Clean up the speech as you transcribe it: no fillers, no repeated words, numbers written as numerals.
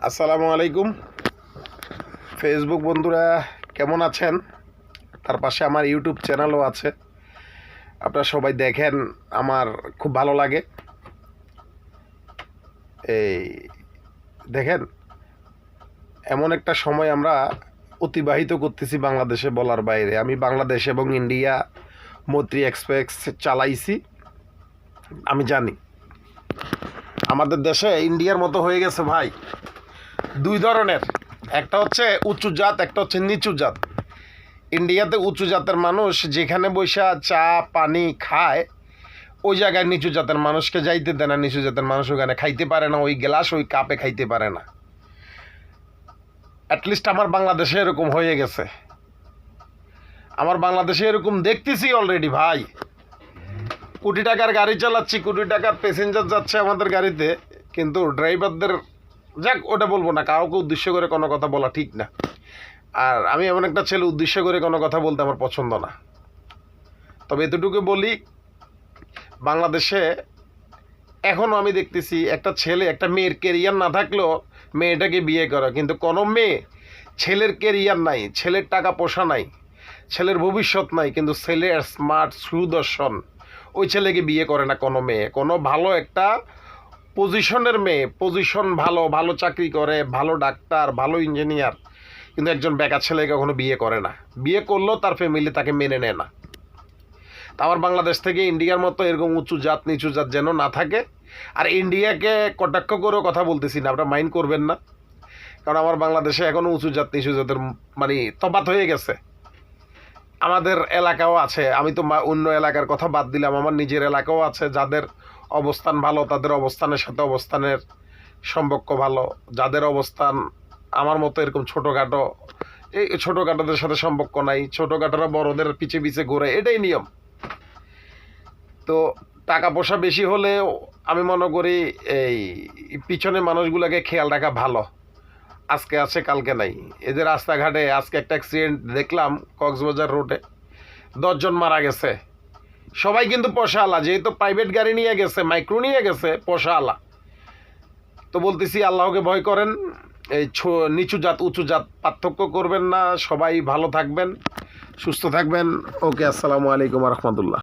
আসসালামু আলাইকুম ফেসবুক বন্ধুরা, কেমন আছেন? তার পাশে আমার ইউটিউব চ্যানেলও আছে, আপনারা সবাই দেখেন, আমার খুব ভালো লাগে। এই দেখেন, এমন একটা সময় আমরা অতিবাহিত করতেছি বাংলাদেশে বলার বাইরে। আমি বাংলাদেশ এবং ইন্ডিয়া মৈত্রী এক্সপ্রেস চালাইছি, আমি জানি আমাদের দেশে ইন্ডিয়ার মতো হয়ে গেছে ভাই। দুই ধরনের, একটা হচ্ছে উঁচু জাত, একটা হচ্ছে নিচু জাত। ইন্ডিয়াতে উঁচু জাতের মানুষ যেখানে বৈশা চা পানি খায়, ওই জায়গায় নিচু জাতের মানুষকে যাইতে দেয় না। নিচু জাতের মানুষ ওখানে খাইতে পারে না, ওই গ্লাস ওই কাপে খাইতে পারে না। অ্যাটলিস্ট আমার বাংলাদেশে এরকম হয়ে গেছে। আমার বাংলাদেশে এরকম দেখতেছি অলরেডি ভাই। কোটি টাকার গাড়ি চালাচ্ছি, কোটি টাকার প্যাসেঞ্জার যাচ্ছে আমাদের গাড়িতে, কিন্তু ড্রাইভারদের, যাক ওটা বলবো না, কাউকে উদ্দেশ্য করে কোনো কথা বলা ঠিক না। আর আমি এমন একটা ছেলে, উদ্দেশ্য করে কোনো কথা বলতে আমার পছন্দ না। তবে এতটুকু বলি, বাংলাদেশে এখনও আমি দেখতেছি একটা ছেলে একটা মেয়ের কেরিয়ার না থাকলেও মেয়েটাকে বিয়ে করে, কিন্তু কোনো মেয়ে ছেলের কেরিয়ার নাই, ছেলের টাকা পয়সা নাই, ছেলের ভবিষ্যৎ নাই, কিন্তু ছেলের স্মার্ট সুদর্শন, ওই ছেলেকে বিয়ে করে না কোনো মেয়ে। কোনো ভালো একটা পজিশনের মেয়ে, পজিশন ভালো, ভালো চাকরি করে, ভালো ডাক্তার, ভালো ইঞ্জিনিয়ার, কিন্তু একজন বেকার ছেলেকে কখনো বিয়ে করে না। বিয়ে করলেও তার ফ্যামিলি তাকে মেনে নেয় না। তা আমার বাংলাদেশ থেকে ইন্ডিয়ার মতো এরকম উঁচু জাত নিচু জাত যেন না থাকে। আর ইন্ডিয়াকে কটাক্ষ করেও কথা বলতেছি না, আপনারা মাইন্ড করবেন না, কারণ আমার বাংলাদেশে এখনও উঁচু জাত নিচু জাতের মানে তফাৎ হয়ে গেছে। আমাদের এলাকাও আছে, আমি তো অন্য এলাকার কথা বাদ দিলাম, আমার নিজের এলাকাও আছে যাদের অবস্থান ভালো, তাদের অবস্থানের সাথে অবস্থানের সম্পর্ক ভালো। যাদের অবস্থান আমার মতো এরকম ছোটোখাটো, এই ছোটোখাটোদের সাথে সম্পর্ক নাই, ছোটোখাটোরা বড়দের পিছে পিছে ঘুরে, এটাই নিয়ম। তো টাকা পয়সা বেশি হলেও আমি মনে করি এই পিছনে মানুষগুলোকে খেয়াল রাখা ভালো। আজকে আছে কালকে নাই। এই যে রাস্তাঘাটে আজকে একটা অ্যাক্সিডেন্ট দেখলাম কক্সবাজার রোডে, 10 জন মারা গেছে। সবাই কিন্তু পয়সাওয়ালা, যেহেতু প্রাইভেট গাড়ি নিয়ে গেছে, মাইক্রো নিয়ে গেছে, পয়সাওয়ালা। তো বলতেছি আল্লাহকে ভয় করেন, এই নিচু জাত উঁচু জাত পার্থক্য করবেন না। সবাই ভালো থাকবেন, সুস্থ থাকবেন। ওকে, আসসালামু আলাইকুম রহমতুল্লাহ।